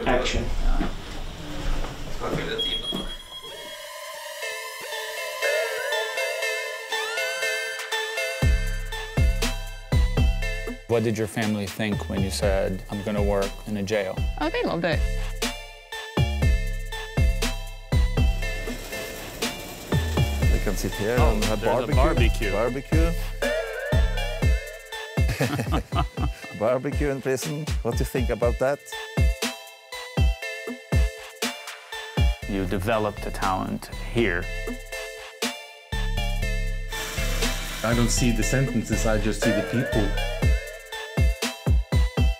Action. What did your family think when you said, I'm going to work in a jail? Oh, they loved it. They can sit here and have barbecue. Barbecue. Barbecue in prison. What do you think about that? You developed a talent here. I don't see the sentences, I just see the people.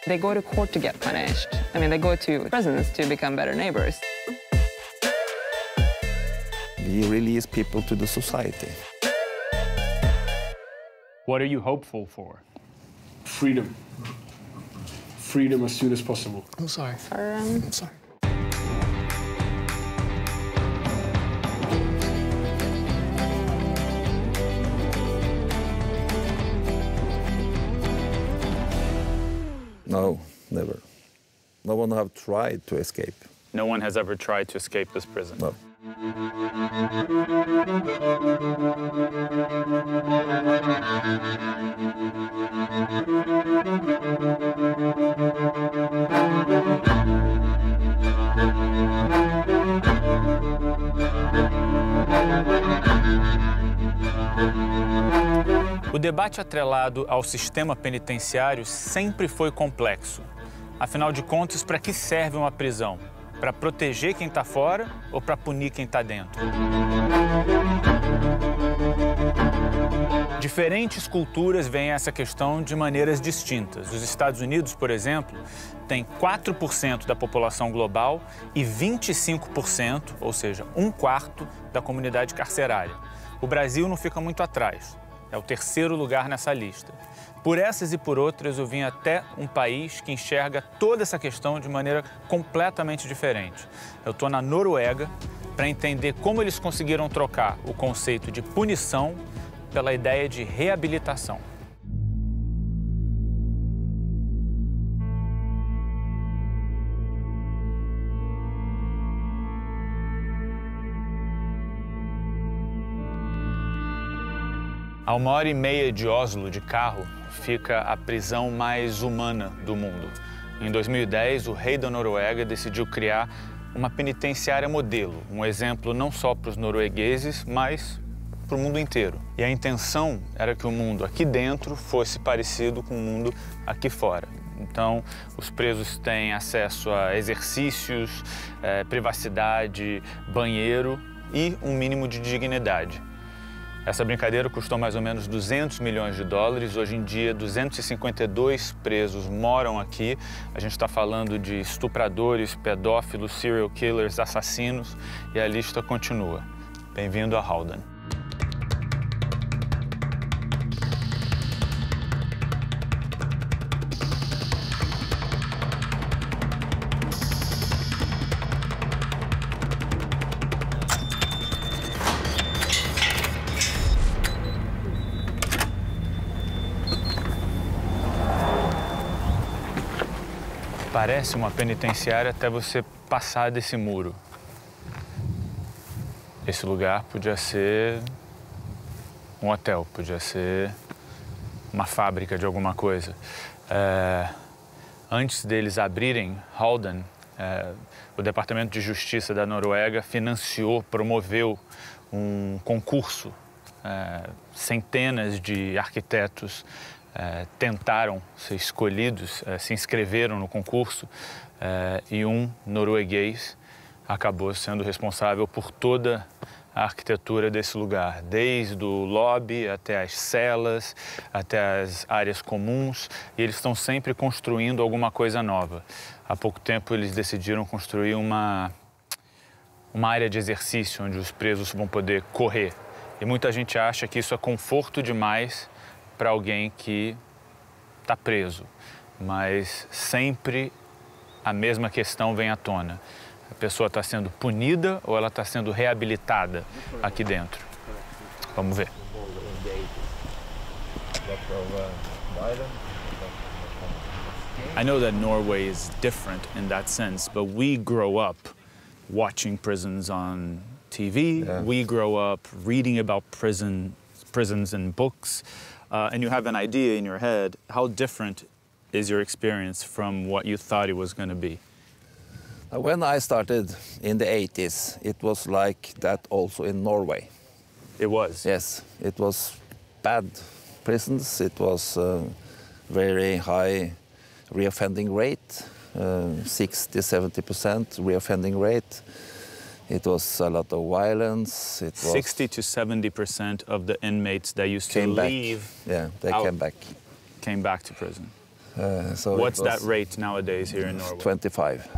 They go to court to get punished. I mean, they go to prisons to become better neighbors. We release people to the society. What are you hopeful for? Freedom. Freedom as soon as possible. I'm sorry. I'm sorry. No, never. No one have tried to escape. No one has ever tried to escape this prison. No. O debate atrelado ao sistema penitenciário sempre foi complexo. Afinal de contas, para que serve uma prisão? Para proteger quem está fora ou para punir quem está dentro? Diferentes culturas veem essa questão de maneiras distintas. Os Estados Unidos, por exemplo, tem 4% da população global e 25%, ou seja, 1/4 da comunidade carcerária. O Brasil não fica muito atrás. É o terceiro lugar nessa lista. Por essas e por outras, eu vim até um país que enxerga toda essa questão de maneira completamente diferente. Eu estou na Noruega para entender como eles conseguiram trocar o conceito de punição pela ideia de reabilitação. A 1h30 de Oslo de carro fica a prisão mais humana do mundo. Em 2010, o rei da Noruega decidiu criar uma penitenciária modelo, um exemplo não só para os noruegueses, mas para o mundo inteiro. E a intenção era que o mundo aqui dentro fosse parecido com o mundo aqui fora. Então, os presos têm acesso a exercícios, privacidade, banheiro e um mínimo de dignidade. Essa brincadeira custou mais ou menos 200 milhões de dólares. Hoje em dia, 252 presos moram aqui. A gente está falando de estupradores, pedófilos, serial killers, assassinos e a lista continua. Bem-vindo a Halden. Parece uma penitenciária até você passar desse muro. Esse lugar podia ser um hotel, podia ser uma fábrica de alguma coisa. Antes deles abrirem Halden, o Departamento de Justiça da Noruega financiou, promoveu um concurso. Centenas de arquitetos tentaram ser escolhidos, se inscreveram no concurso e um norueguês acabou sendo responsável por toda a arquitetura desse lugar, desde o lobby até as celas, até as áreas comuns, e eles estão sempre construindo alguma coisa nova. Há pouco tempo eles decidiram construir uma área de exercício onde os presos vão poder correr. E muita gente acha que isso é conforto demais para alguém que está preso, mas sempre a mesma questão vem à tona. A pessoa está sendo punida ou ela está sendo reabilitada aqui dentro? Vamos ver. I know that Norway is different in that sense, but we grow up watching prisons on TV. Yeah. We grow up reading about prisons in books, and you have an idea in your head. How different is your experience from what you thought it was going to be? When I started in the 80s, it was like that also in Norway. It was? Yes, it was bad prisons. It was very high reoffending rate, 60–70% reoffending rate. It was a lot of violence. It was 60 to 70% of the inmates that used to leave. Yeah, they came back. Came back to prison. So what's that rate nowadays here in Norway? 25.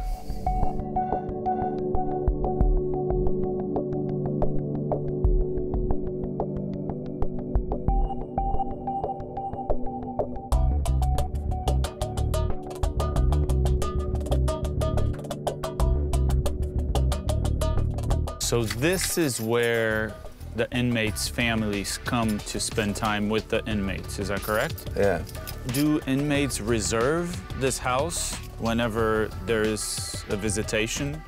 So this is where the inmates' families come to spend time with the inmates, is that correct? Yeah. Do inmates reserve this house whenever there's a visitation?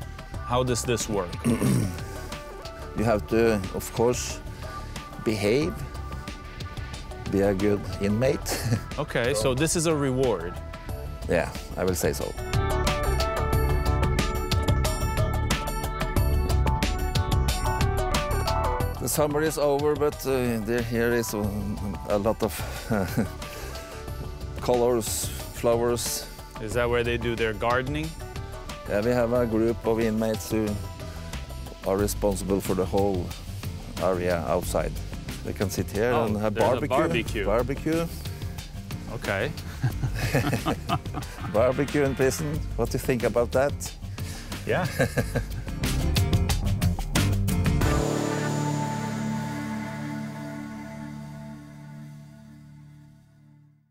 How does this work? You have to, of course, behave, be a good inmate. Okay, so this is a reward. Yeah, I will say so. The summer is over, but here is a lot of colors, flowers. Is that where they do their gardening? Yeah, we have a group of inmates who are responsible for the whole area outside. They can sit here and have barbecue. Barbecue. Okay. Barbecue in prison. What do you think about that? Yeah.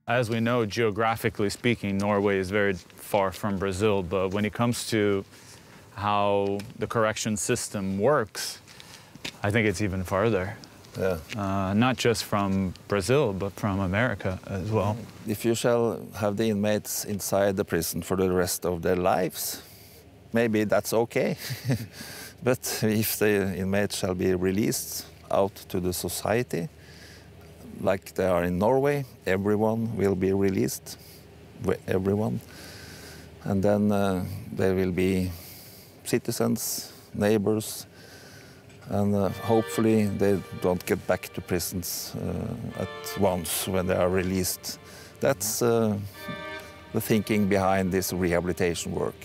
As we know, geographically speaking, Norway is very far from Brazil, but when it comes to how the correction system works, I think it's even farther. Yeah. Not just from Brazil, but from America as well. If you shall have the inmates inside the prison for the rest of their lives, maybe that's okay. But if the inmates shall be released out to the society, like they are in Norway, everyone will be released, everyone. And then they will be citizens, neighbors, and hopefully they don't get back to prisons at once when they are released. That's the thinking behind this rehabilitation work,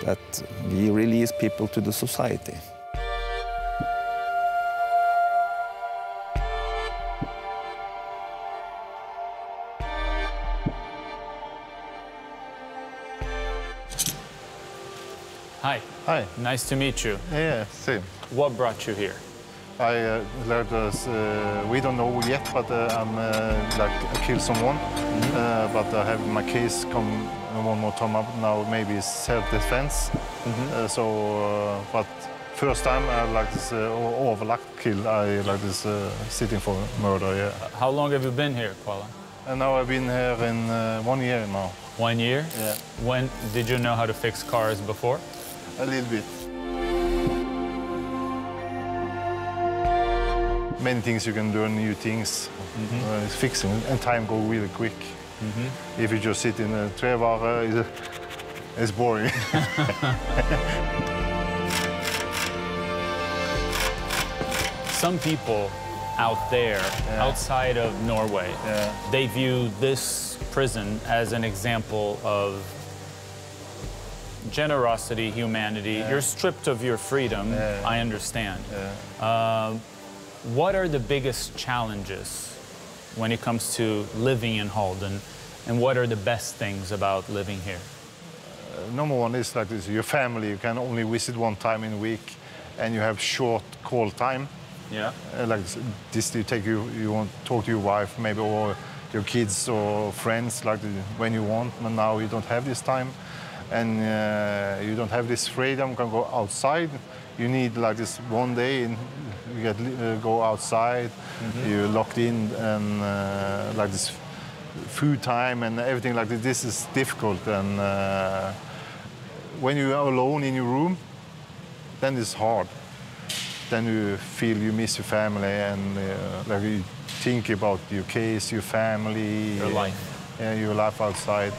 that we release people to the society. Hi. Hi. Nice to meet you. Yeah, same. What brought you here? I learned we don't know yet, but I'm like I killed someone. But I have my case come one more time up now. Maybe it's self-defense. But first time I like this overlap kill. I like this sitting for murder. Yeah. How long have you been here, Kuala? And now I've been here in 1 year now. 1 year? Yeah. When did you know how to fix cars before? A little bit. Many things you can learn, new things. Fixing, and time goes really quick. If you just sit in a trevare, it's boring. Some people out there, outside of Norway, they view this prison as an example of generosity, humanity. You're stripped of your freedom, I understand. What are the biggest challenges when it comes to living in Halden, and what are the best things about living here? Number one is like this, your family, you can only visit one time in a week, and you have short call time. Yeah. Like this, you want to talk to your wife, maybe, or your kids or friends, like when you want, but now you don't have this time. And you don't have this freedom, you can go outside. You need like this one day, and you get go outside, you're locked in, and like this food time and everything like this. This is difficult, and when you are alone in your room, then it's hard. Then you feel you miss your family, and like you think about your case, your family, Your life. Yeah, your life outside.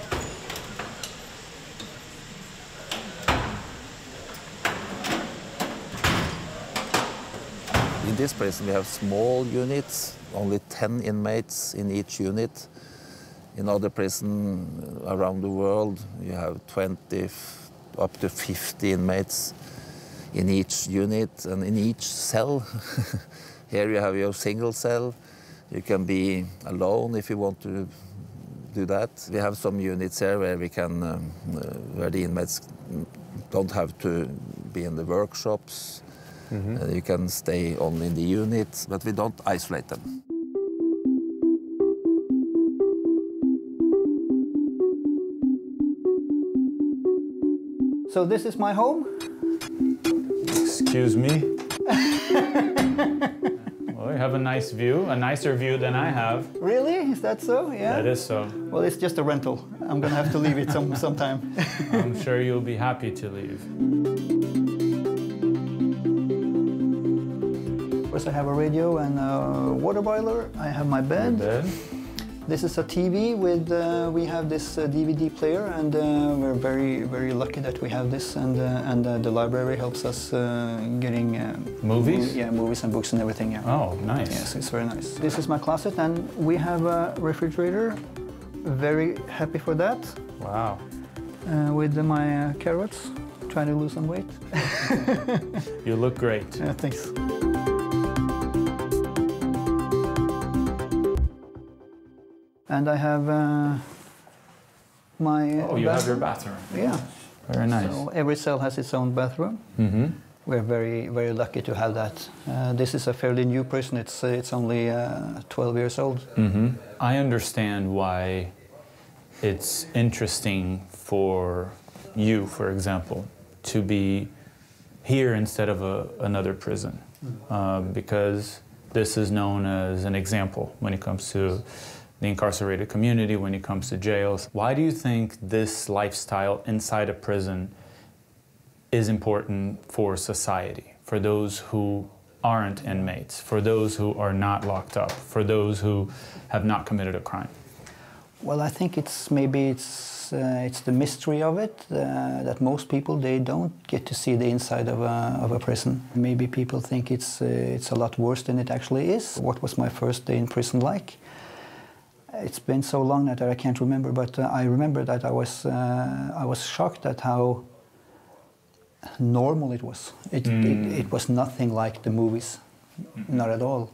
In this prison we have small units, only 10 inmates in each unit. In other prisons around the world you have 20 up to 50 inmates in each unit and in each cell. Here you have your single cell. You can be alone if you want to do that. We have some units here where we can, where the inmates don't have to be in the workshops. You can stay only in the unit, but we don't isolate them. So this is my home. Excuse me. Well, you have a nice view, a nicer view than I have. Really? Is that so? Yeah. That is so. Well, it's just a rental. I'm gonna have to leave it sometime. I'm sure you'll be happy to leave. First, I have a radio and a water boiler. I have my bed. This is a TV with, we have this DVD player, and we're very lucky that we have this, and the library helps us getting... Movies? Yeah, movies and books and everything, yeah. Oh, nice. Yes, it's very nice. This is my closet, and we have a refrigerator. Very happy for that. Wow. With my carrots, trying to lose some weight. You look great. Yeah, thanks. And I have my... Oh, you have your bathroom. Yeah. Very nice. So every cell has its own bathroom. We're very lucky to have that. This is a fairly new prison. It's only 12 years old. I understand why it's interesting for you, for example, to be here instead of another prison, because this is known as an example when it comes to the incarcerated community, when it comes to jails. Why do you think this lifestyle inside a prison is important for society, for those who aren't inmates, for those who are not locked up, for those who have not committed a crime? Well, I think it's the mystery of it, that most people, they don't get to see the inside of a prison. Maybe people think it's a lot worse than it actually is. What was my first day in prison like? It's been so long that I can't remember, but I remember that I was shocked at how normal it was. It was nothing like the movies, not at all.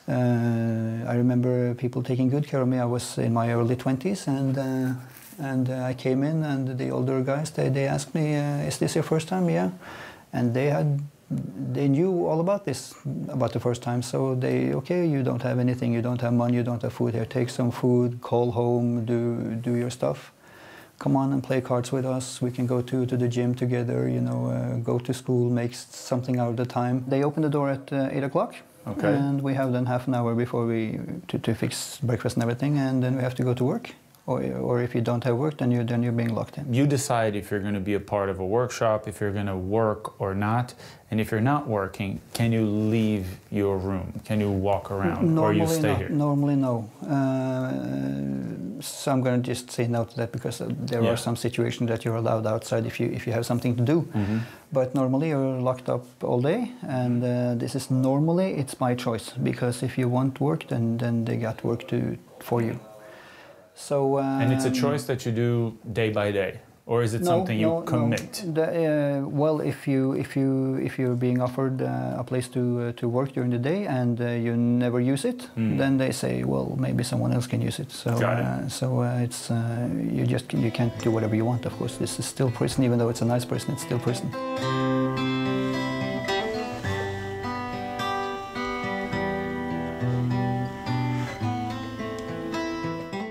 I remember people taking good care of me. I was in my early 20s, and I came in, and the older guys, they asked me, "Is this your first time?" Yeah, and they knew all about this, about the first time. So okay, you don't have anything, you don't have money, you don't have food here. Take some food, call home, do your stuff. Come on and play cards with us. We can go to the gym together. You know, go to school, make something out of the time. They open the door at 8 o'clock. Okay. And we have then half an hour before to fix breakfast and everything, and then we have to go to work. Or if you don't have work, then you're being locked in. You decide if you're going to be a part of a workshop, if you're going to work or not. And if you're not working, can you leave your room? Can you walk around, normally or you stay no. here? Normally, no. So I'm going to just say no to that, because there are some situations that you're allowed outside if you have something to do. But normally you're locked up all day, and this is normally it's my choice, because if you want work, then they got work for you. So, and it's a choice that you do day by day, or is it something you commit? No. Well, if you're being offered a place to work during the day and you never use it, then they say, well, maybe someone else can use it. So it's you can't do whatever you want. Of course, this is still prison, even though it's a nice prison. It's still prison.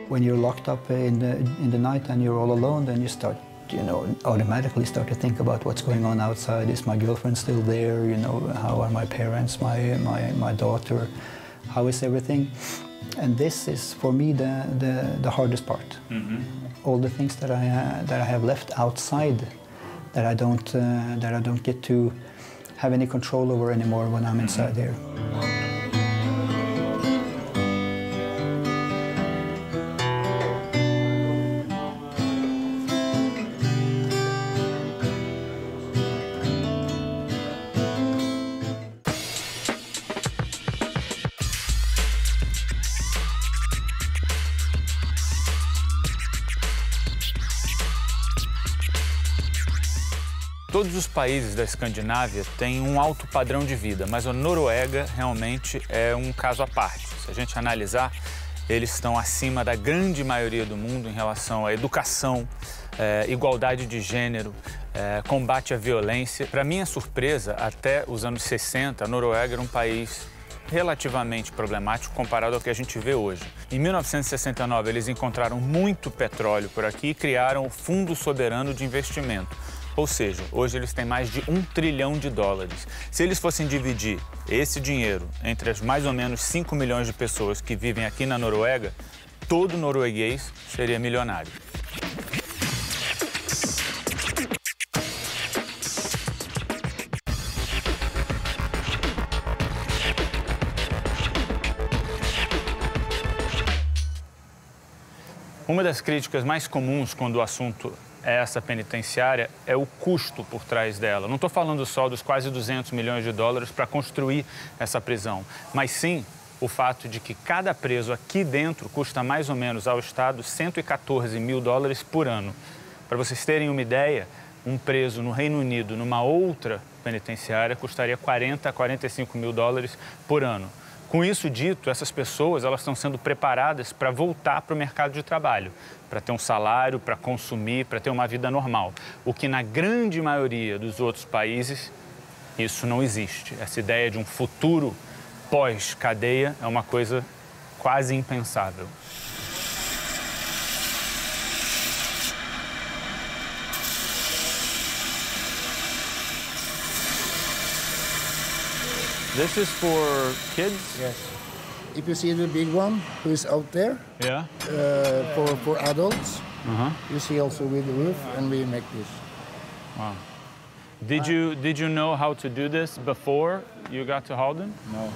When you're locked up in the night and you're all alone, then you start, automatically start to think about what's going on outside. Is my girlfriend still there? How are my parents, my daughter? How is everything? And this is for me the hardest part. All the things that I have left outside, that I don't get to have any control over anymore when I'm inside here. Todos os países da Escandinávia têm um alto padrão de vida, mas a Noruega realmente é um caso à parte. Se a gente analisar, eles estão acima da grande maioria do mundo em relação à educação, igualdade de gênero, combate à violência. Para minha surpresa, até os anos 60, a Noruega era um país relativamente problemático comparado ao que a gente vê hoje. Em 1969, eles encontraram muito petróleo por aqui e criaram o Fundo Soberano de Investimento. Ou seja, hoje eles têm mais de $1 trilhão. Se eles fossem dividir esse dinheiro entre as mais ou menos 5 milhões de pessoas que vivem aqui na Noruega, todo norueguês seria milionário. Uma das críticas mais comuns quando o assunto é essa penitenciária é o custo por trás dela. Não estou falando só dos quase $200 milhões para construir essa prisão, mas sim o fato de que cada preso aqui dentro custa mais ou menos ao Estado $114 mil por ano. Para vocês terem uma ideia, um preso no Reino Unido, numa outra penitenciária, custaria $40 a $45 mil por ano. Com isso dito, essas pessoas elas estão sendo preparadas para voltar para o mercado de trabalho, para ter um salário, para consumir, para ter uma vida normal. O que na grande maioria dos outros países, isso não existe. Essa ideia de um futuro pós-cadeia é uma coisa quase impensável. This is for kids? Yes. If you see the big one who is out there, Yeah. For adults, you see also with the roof, and we make this. Wow. Did you know how to do this before you got to Halden? No.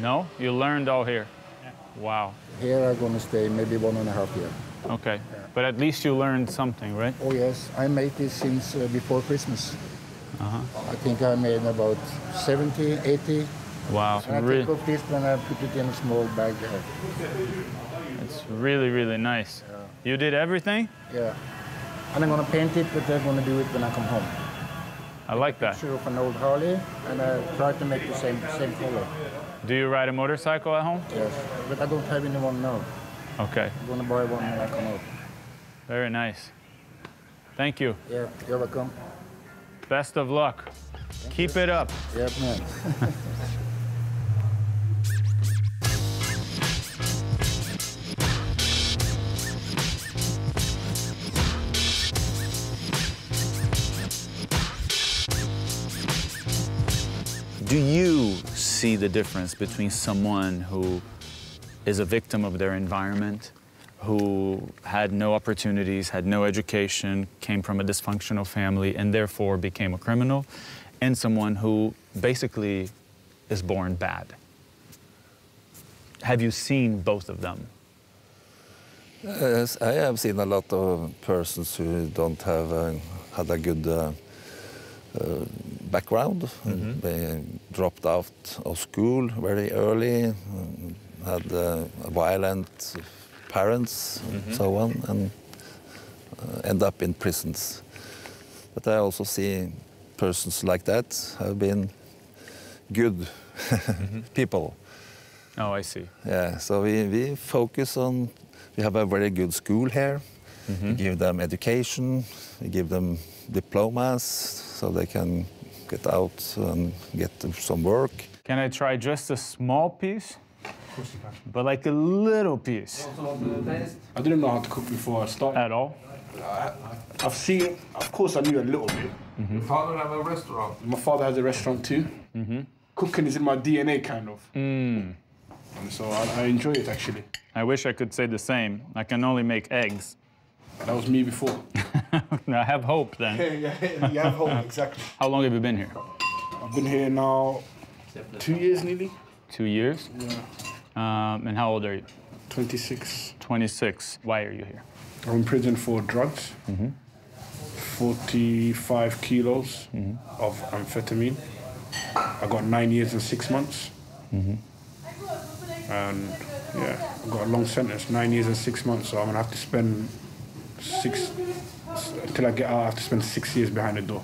No? You learned all here? Yeah. Wow. Here I'm gonna stay maybe 1.5 years. Okay. But at least you learned something, right? Oh yes, I made this since before Christmas. I think I made about 70, 80. Wow. And I take off this when I put it in a small bag there. It's really, really nice. Yeah. You did everything? Yeah. And I'm gonna paint it, but I'm gonna do it when I come home. I like that. Picture of an old Harley, and I try to make the same color. Do you ride a motorcycle at home? Yes, but I don't have anyone now. Okay. I'm gonna buy one when I come out. Very nice. Thank you. Yeah, you're welcome. Best of luck. Keep it up. Yeah, man. Do you see the difference between someone who is a victim of their environment, who had no opportunities, had no education, came from a dysfunctional family, and therefore became a criminal, and someone who basically is born bad? Have you seen both of them? Yes, I have seen a lot of persons who don't have had a good background. They dropped out of school very early, had violent parents, so on, and end up in prisons. But I also see persons like that have been good people. Oh, I see. Yeah, so we focus on, we have a very good school here. We give them education, we give them diplomas so they can get out and get some work. Can I try just a small piece? But like a little piece. I didn't know how to cook before I started. At all? I've seen, of course I knew a little bit. Your father have a restaurant? My father has a restaurant too. Cooking is in my DNA, kind of. man. So I enjoy it, actually. I wish I could say the same. I can only make eggs. That was me before. I have hope then. Yeah, you have hope, exactly. How long have you been here? I've been here now 2 years nearly. 2 years? Yeah. And how old are you? 26. 26. Why are you here? I'm in prison for drugs. 45 kilos of amphetamine. I got 9 years and 6 months. And yeah, I got a long sentence, 9 years and 6 months. So I'm gonna have to spend until I get out, I have to spend 6 years behind the door.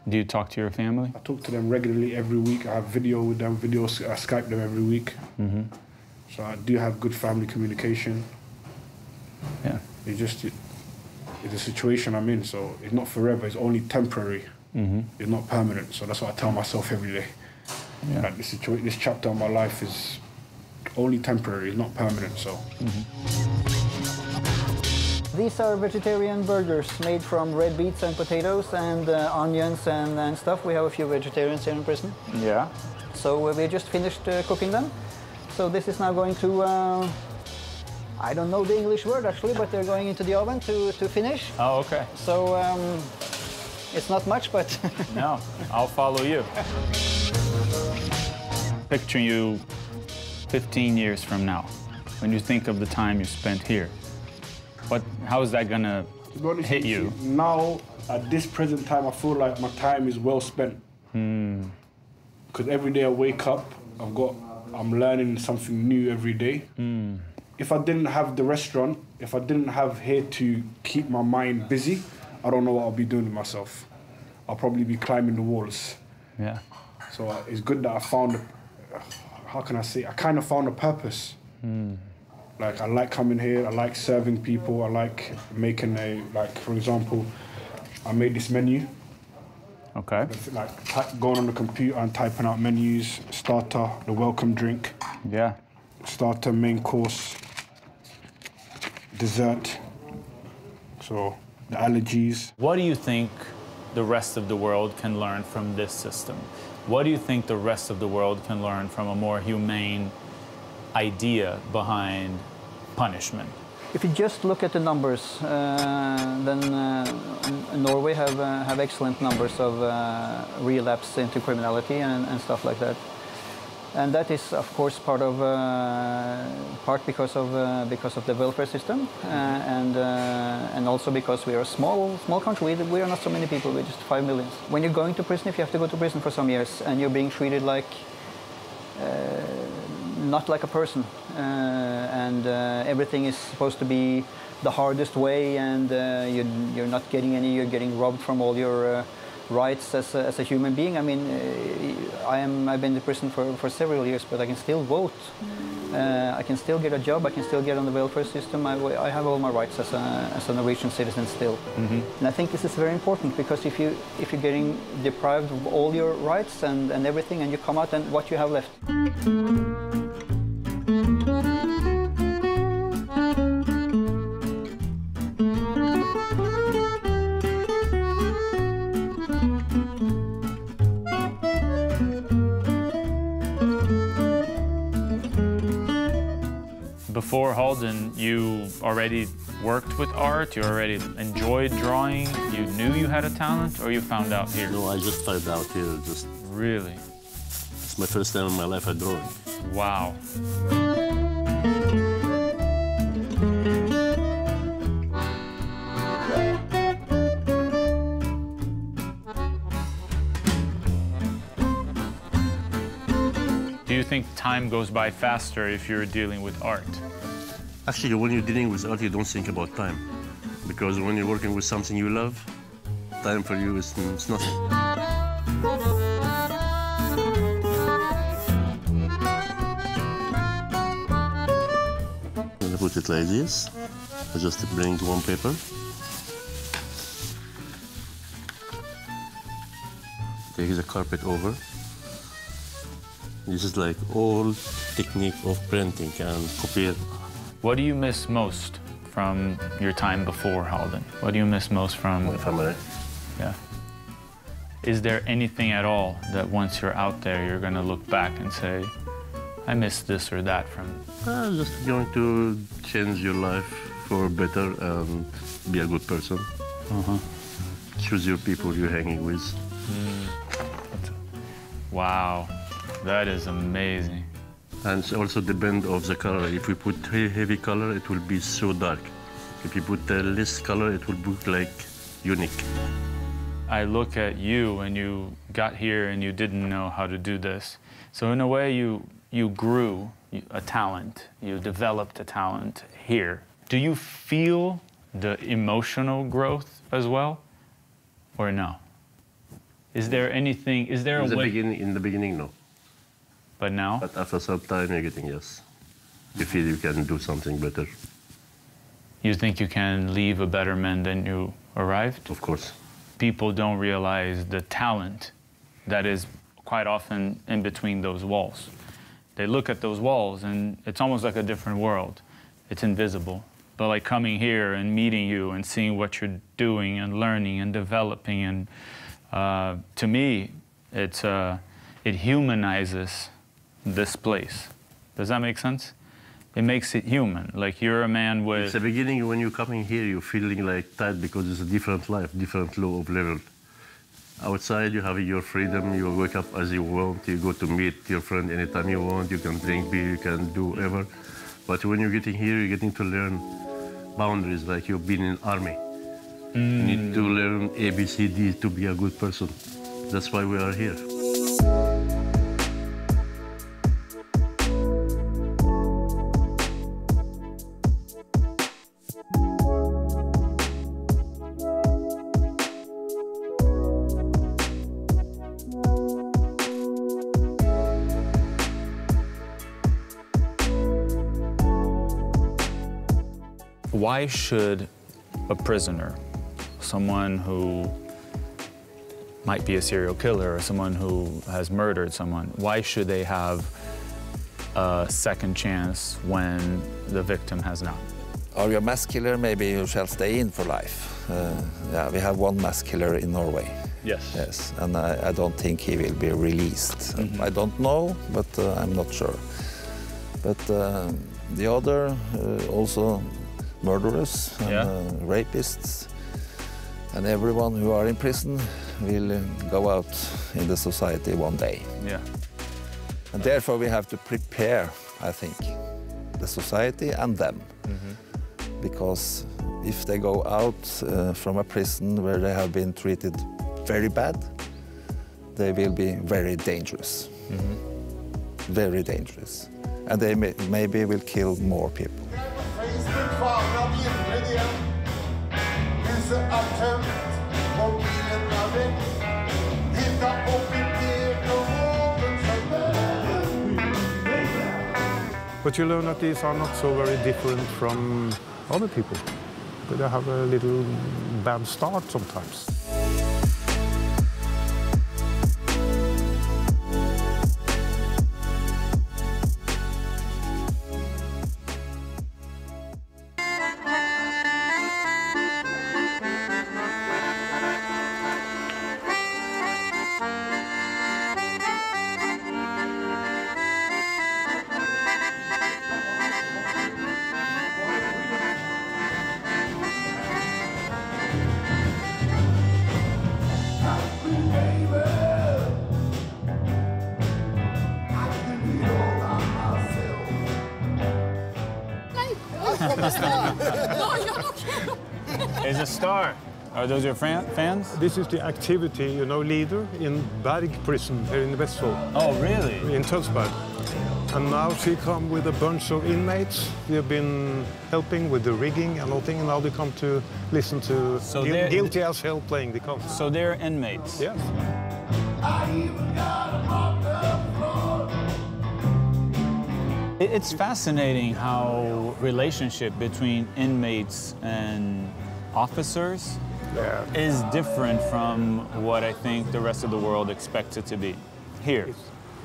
Do you talk to your family? I talk to them regularly every week. I have video with them, I Skype them every week. So I do have good family communication. Yeah. It's a situation I'm in, so it's not forever, it's only temporary. It's not permanent, so that's what I tell myself every day. Yeah. Like this chapter of my life is only temporary, it's not permanent, so. These are vegetarian burgers made from red beets and potatoes and onions and stuff. We have a few vegetarians here in prison. Yeah. So we just finished cooking them. So this is now going to, I don't know the English word actually, but they're going into the oven to finish. Oh, okay. So it's not much, but... No, I'll follow you. Picture you 15 years from now, when you think of the time you spent here. How is that gonna hit you? Now, at this present time, I feel like my time is well spent. Because every day I wake up, I'm learning something new every day. If I didn't have the restaurant, if I didn't have here to keep my mind busy, I don't know what I'll be doing with myself. I'll probably be climbing the walls. Yeah. So it's good that I found, how can I say, I kind of found a purpose. Like, I like coming here, I like serving people, I like making for example, I made this menu. Okay. Like going on the computer and typing out menus, starter, the welcome drink. Yeah. Starter, main course, dessert. So, the allergies. What do you think the rest of the world can learn from this system? What do you think the rest of the world can learn from a more humane idea behind punishment? If you just look at the numbers, then Norway have excellent numbers of relapse into criminality and stuff like that. And that is, of course, part because of the welfare system, and also because we are a small country. We are not so many people. We're just 5 million. When you're going to prison, if you have to go to prison for some years, and you're being treated like not like a person, and everything is supposed to be the hardest way, and you're not getting any. You're getting robbed from all your rights as a human being. I mean, I've been in prison for several years, but I can still vote. I can still get a job. I can still get on the welfare system. I have all my rights as a Norwegian citizen still. And I think this is very important, because if you're getting deprived of all your rights and everything, and you come out, and what you have left. Before Halden, you already worked with art, you already enjoyed drawing, you knew you had a talent, or you found out here? No, I just found out here. Really? It's my first time in my life I draw. Wow. Do you think time goes by faster if you're dealing with art? Actually, when you're dealing with art, you don't think about time. Because when you're working with something you love, time for you is nothing. I'm gonna put it like this. I just bring one paper. Take the carpet over. This is like old technique of printing and copying. What do you miss most from your time before Halden? What do you miss most from... My family. Yeah. Is there anything at all that once you're out there, you're gonna look back and say, I miss this or that from... Just going to change your life for better and be a good person. Choose your people you're hanging with. Wow, that is amazing. And it's also depend of the color. If we put heavy color, it will be so dark. If you put less color, it will look like unique. I look at you and you got here and you didn't know how to do this. So in a way, you grew a talent. You developed a talent here. Do you feel the emotional growth as well, or no? Is there anything, is there a way? In the beginning, no. But now? But after some time, you're getting yes. You feel you can do something better. You think you can leave a better man than you arrived? Of course. People don't realize the talent that is quite often in between those walls. They look at those walls and it's almost like a different world. It's invisible. But like coming here and meeting you and seeing what you're doing and learning and developing, and to me, it humanizes this place. Does that make sense? It makes it human. Like you're a man with... It's the beginning when you're coming here, you're feeling like tired because it's a different life, different low of level. Outside, you have your freedom, you wake up as you want, you go to meet your friend anytime you want, you can drink beer, you can do whatever. But when you're getting here, you're getting to learn boundaries like you've been in army. You need to learn ABCD to be a good person. That's why we are here. Why should a prisoner, someone who might be a serial killer or someone who has murdered someone, why should they have a second chance when the victim has not? Are you a mass killer? Maybe you shall stay in for life. Yeah, we have one mass killer in Norway. Yes. Yes, and I don't think he will be released. I don't know, but I'm not sure. But the other also murderers and rapists, and everyone who are in prison will go out in the society one day. Yeah. And therefore we have to prepare, I think, the society and them. Because if they go out from a prison where they have been treated very bad, they will be very dangerous. Very dangerous. And they maybe will kill more people. But you learn that these are not so very different from other people. But they have a little bad start sometimes. It's a star. Are those your fans? This is the activity, you know, leader in Berg prison here in Westfold. Oh, really? In Tønsberg. And now she come with a bunch of inmates. We have been helping with the rigging and all things, and now they come to listen to Guilty as Hell playing the concert. So they're inmates? Yes. It's fascinating how relationship between inmates and officers is different from what I think the rest of the world expects it to be here. It's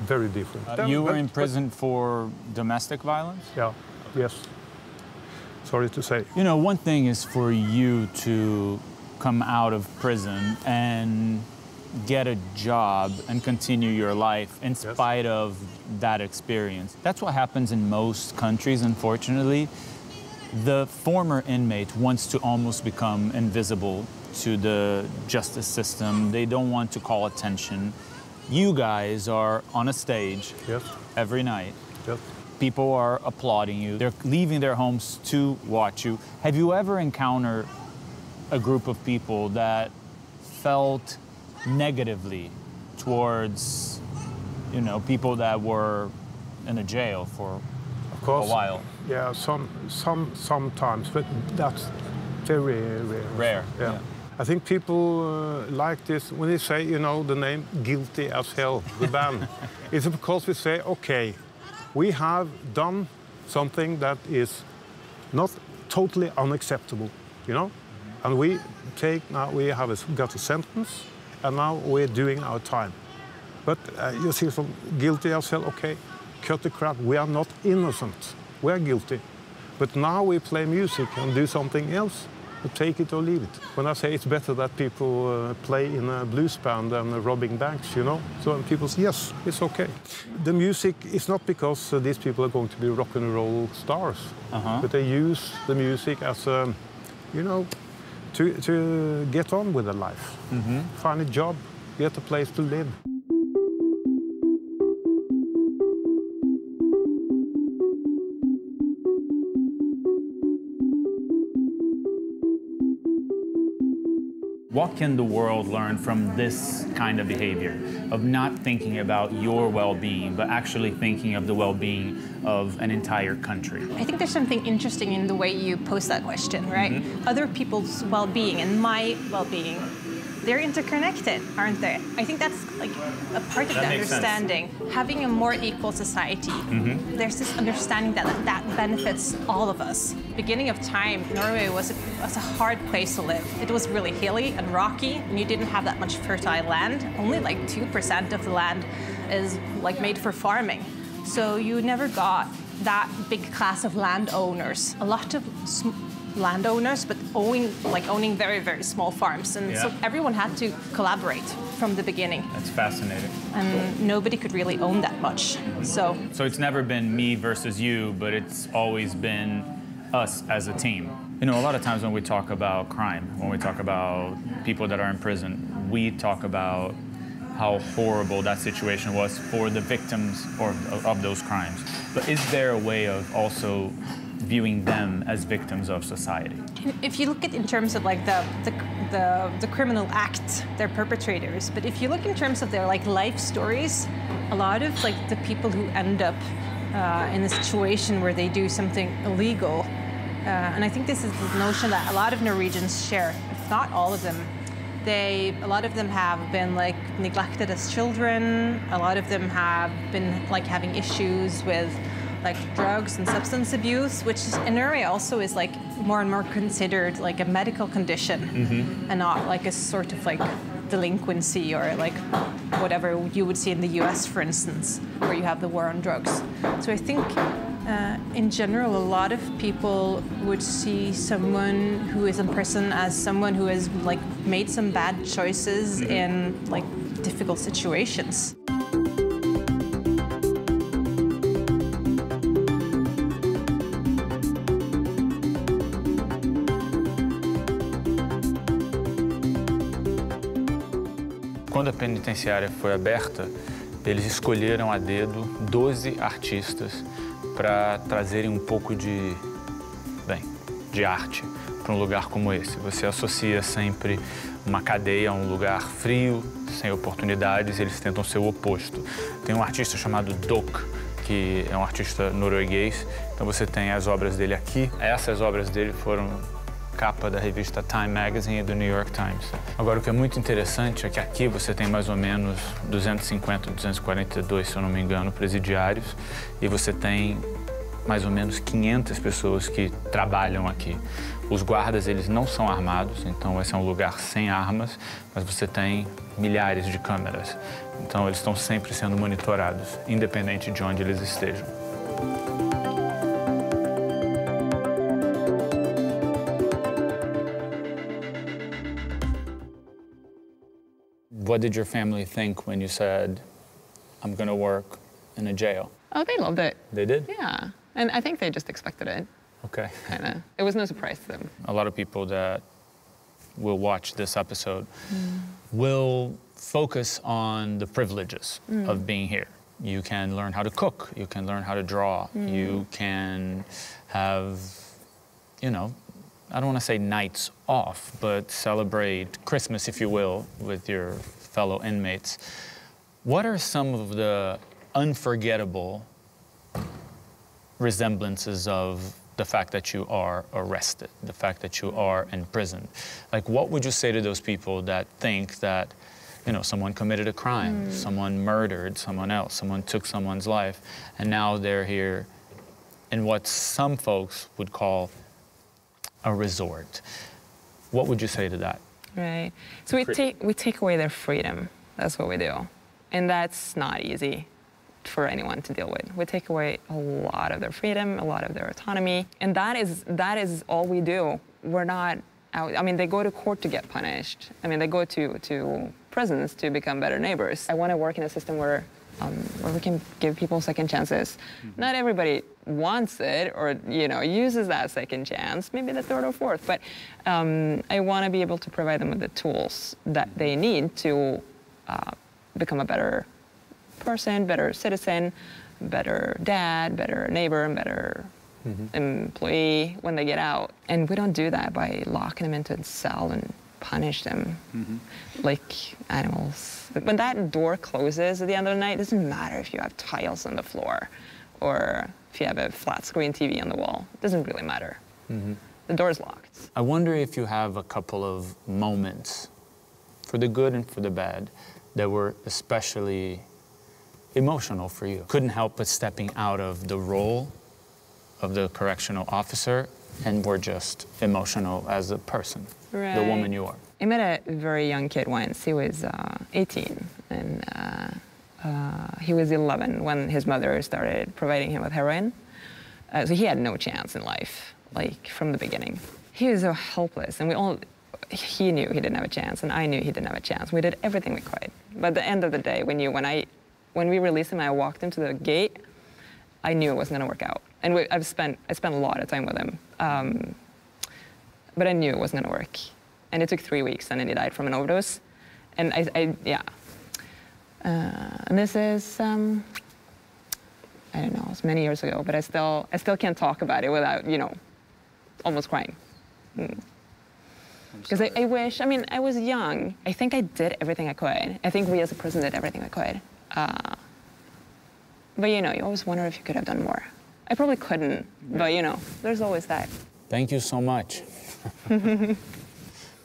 very different. You were in prison for domestic violence? Yeah, yes. Sorry to say. You know, one thing is for you to come out of prison and get a job and continue your life in spite of that experience. That's what happens in most countries, unfortunately. The former inmate wants to almost become invisible to the justice system. They don't want to call attention. You guys are on a stage every night. People are applauding you. They're leaving their homes to watch you. Have you ever encountered a group of people that felt negatively towards, you know, people that were in a jail for a while? Yeah, sometimes, but that's very rare. Yeah. I think people like this when they say, you know, the name Guilty as Hell, the band. It's because we say, okay, we have done something that is not totally unacceptable, you know? And we got a sentence, and now we're doing our time. But you see, from Guilty as Hell, okay, cut the crap, we are not innocent, we are guilty. But now we play music and do something else. Take it or leave it. When I say it's better that people play in a blues band than robbing banks, you know? So people say, yes, it's okay. The music is not because these people are going to be rock and roll stars, but they use the music as a, you know, to get on with their life. Find a job, get a place to live. What can the world learn from this kind of behavior, of not thinking about your well-being, but actually thinking of the well-being of an entire country? I think there's something interesting in the way you pose that question, right? Other people's well-being and my well-being, they're interconnected, aren't they? I think that's like a part of the understanding. Having a more equal society, there's this understanding that benefits all of us. Beginning of time, Norway was a hard place to live. It was really hilly and rocky, and you didn't have that much fertile land. Only like 2% of the land is like made for farming. So you never got that big class of landowners. A lot of landowners, but owning very, very small farms. And so everyone had to collaborate from the beginning. That's fascinating. And nobody could really own that much. So it's never been me versus you, but it's always been us as a team. You know, a lot of times when we talk about crime, when we talk about people that are in prison, we talk about how horrible that situation was for the victims of those crimes. But is there a way of also viewing them as victims of society? If you look at in terms of like the criminal act, they're perpetrators. But if you look in terms of their like life stories, a lot of like the people who end up in a situation where they do something illegal, and I think this is the notion that a lot of Norwegians share, if not all of them. A lot of them have been like neglected as children. A lot of them have been like having issues with like drugs and substance abuse, which in Norway also is like more and more considered like a medical condition and not like a sort of like delinquency or like whatever you would see in the US, for instance, where you have the war on drugs. So I think in general, a lot of people would see someone who is in prison as someone who has like made some bad choices in like difficult situations. Quando a penitenciária foi aberta, eles escolheram a dedo 12 artistas para trazerem um pouco de arte para um lugar como esse. Você associa sempre uma cadeia a um lugar frio, sem oportunidades, eles tentam ser o oposto. Tem um artista chamado Dok, que é um artista norueguês, então você tem as obras dele aqui. Essas obras dele foram capa da revista Time Magazine e do New York Times. Agora, o que é muito interessante é que aqui você tem mais ou menos 250, 242, se eu não me engano, presidiários, e você tem mais ou menos 500 pessoas que trabalham aqui. Os guardas, eles não são armados, então esse é um lugar sem armas, mas você tem milhares de câmeras. Então eles estão sempre sendo monitorados, independente de onde eles estejam. What did your family think when you said, I'm going to work in a jail? Oh, they loved it. They did? Yeah. And I think they just expected it. Okay. Kinda. It was no surprise to them. A lot of people that will watch this episode will focus on the privileges of being here. You can learn how to cook, you can learn how to draw, you can have, you know, I don't want to say nights off, but celebrate Christmas, if you will, with your fellow inmates. What are some of the unforgettable resemblances of the fact that you are arrested, the fact that you are in prison? Like, what would you say to those people that think that, you know, someone committed a crime, someone murdered someone else, someone took someone's life, and now they're here in what some folks would call a resort? What would you say to that? Right. So we take away their freedom. That's what we do. And that's not easy for anyone to deal with. We take away a lot of their freedom, a lot of their autonomy, and that is all we do. We're not out. I mean, they go to court to get punished. I mean, they go to prisons to become better neighbors. I want to work in a system where we can give people second chances. Not everybody wants it or, you know, uses that second chance, maybe the third or fourth, but I want to be able to provide them with the tools that they need to become a better person, better citizen, better dad, better neighbor, and better employee when they get out. And we don't do that by locking them into a cell and punish them like animals. When that door closes at the end of the night, it doesn't matter if you have tiles on the floor or if you have a flat screen TV on the wall. It doesn't really matter. The door's locked. I wonder if you have a couple of moments, for the good and for the bad, that were especially emotional for you. Couldn't help but stepping out of the role of the correctional officer and were just emotional as a person, the woman you are. I met a very young kid once. He was 18, and he was 11 when his mother started providing him with heroin. So he had no chance in life, like from the beginning. He was so helpless, and he knew he didn't have a chance, and I knew he didn't have a chance. We did everything we could. But at the end of the day, when we released him, I walked him to the gate, I knew it wasn't gonna work out. And I spent a lot of time with him, but I knew it wasn't gonna work. And it took 3 weeks, and then he died from an overdose. And and this is, I don't know, it's many years ago, but I still can't talk about it without, you know, almost crying. Because I wish, I mean, I was young. I think I did everything I could. I think we as a prison did everything I could. But you know, you always wonder if you could have done more. I probably couldn't, but you know, there's always that. Thank you so much.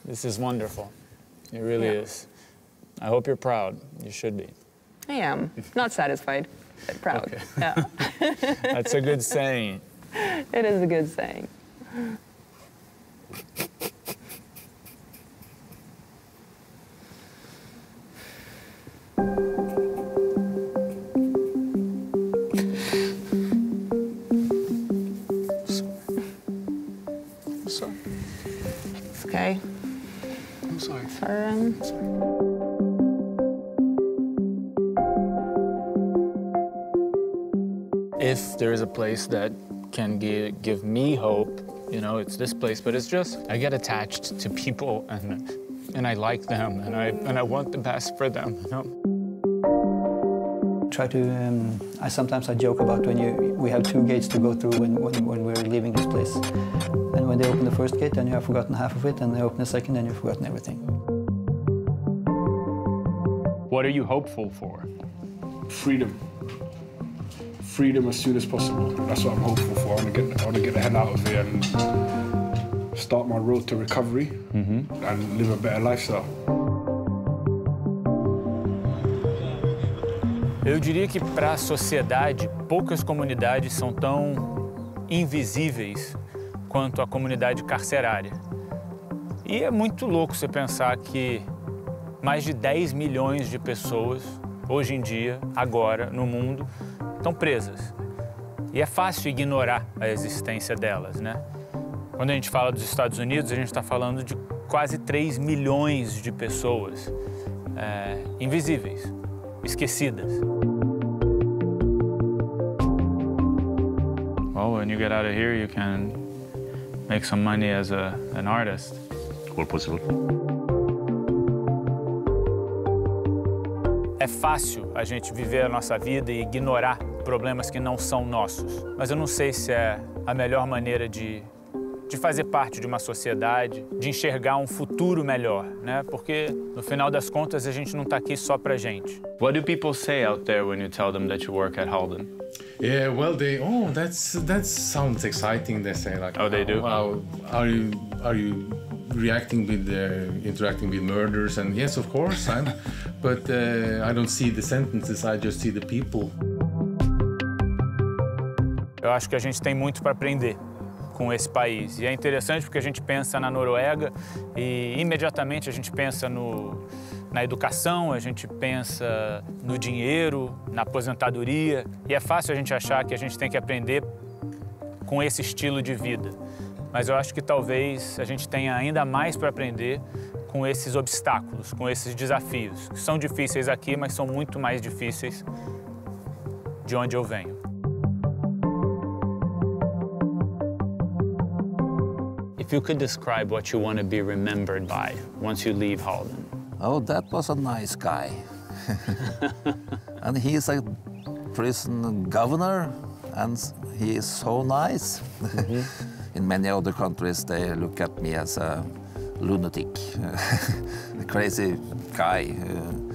This is wonderful. It really is. I hope you're proud. You should be. I am. Not satisfied, but proud. Okay. Yeah. That's a good saying. It is a good saying. It's okay. I'm sorry. Sorry. If there is a place that can give me hope, you know, it's this place. But it's just, I get attached to people, and I like them, and I want the best for them, you know? Try to, sometimes I joke about we have 2 gates to go through when we're leaving this place. And when they open the first gate, then you have forgotten half of it, and they open the second, then you've forgotten everything. What are you hopeful for? Freedom. Freedom as soon as possible. That's what I'm hopeful for. I want to get the hell out of here and start my road to recovery and live a better lifestyle. Eu diria que para a sociedade, poucas comunidades são tão invisíveis quanto a comunidade carcerária. E é muito louco você pensar que mais de 10 milhões de pessoas, hoje em dia, agora, no mundo, estão presas. E é fácil ignorar a existência delas, né? Quando a gente fala dos Estados Unidos, a gente está falando de quase 3 milhões de pessoas invisíveis, esquecidas. Well, when you get out of here, you can make some money as an artist. All possible. É fácil a gente viver a nossa vida e ignorar problemas que não são nossos. Mas eu não sei se é a melhor maneira de fazer parte de uma sociedade, de enxergar um futuro melhor, né? Porque, no final das contas, a gente não está aqui só pra gente. What do people say out there when you tell them that you work at Halden? Yeah, well, that sounds exciting. They say like, oh, they do. Wow, are you interacting with murders? And yes, of course, but I don't see the sentences. I just see the people. Eu acho que a gente tem muito para aprender com esse país. E é interessante porque a gente pensa na Noruega e imediatamente a gente pensa na educação, a gente pensa no dinheiro, na aposentadoria. E é fácil a gente achar que a gente tem que aprender com esse estilo de vida. Mas eu acho que talvez a gente tenha ainda mais para aprender com esses obstáculos, com esses desafios, que são difíceis aqui, mas são muito mais difíceis de onde eu venho. If you could describe what you want to be remembered by once you leave Halden. Oh, that was a nice guy. And he is a prison governor, and he is so nice. Mm-hmm. In many other countries, they look at me as a lunatic, a crazy guy who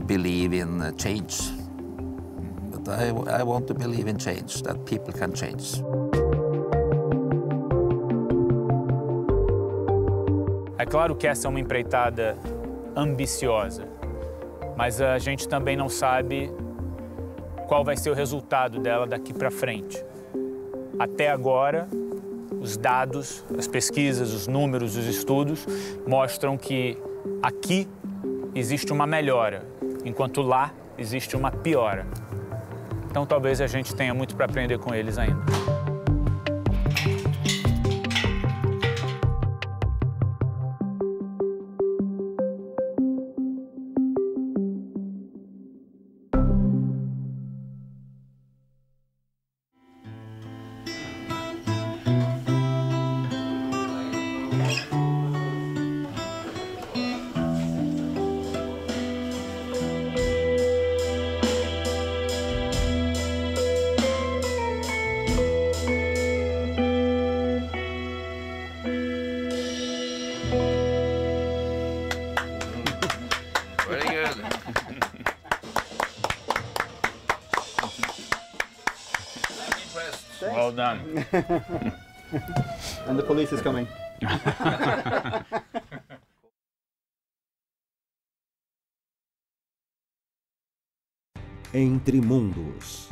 believes in change. But I want to believe in change, that people can change. É claro que essa é uma empreitada ambiciosa, mas a gente também não sabe qual vai ser o resultado dela daqui para frente. Até agora, os dados, as pesquisas, os números, os estudos mostram que aqui existe uma melhora, enquanto lá existe uma piora. Então talvez a gente tenha muito para aprender com eles ainda. Well done. And the police is coming. Entre Mundos.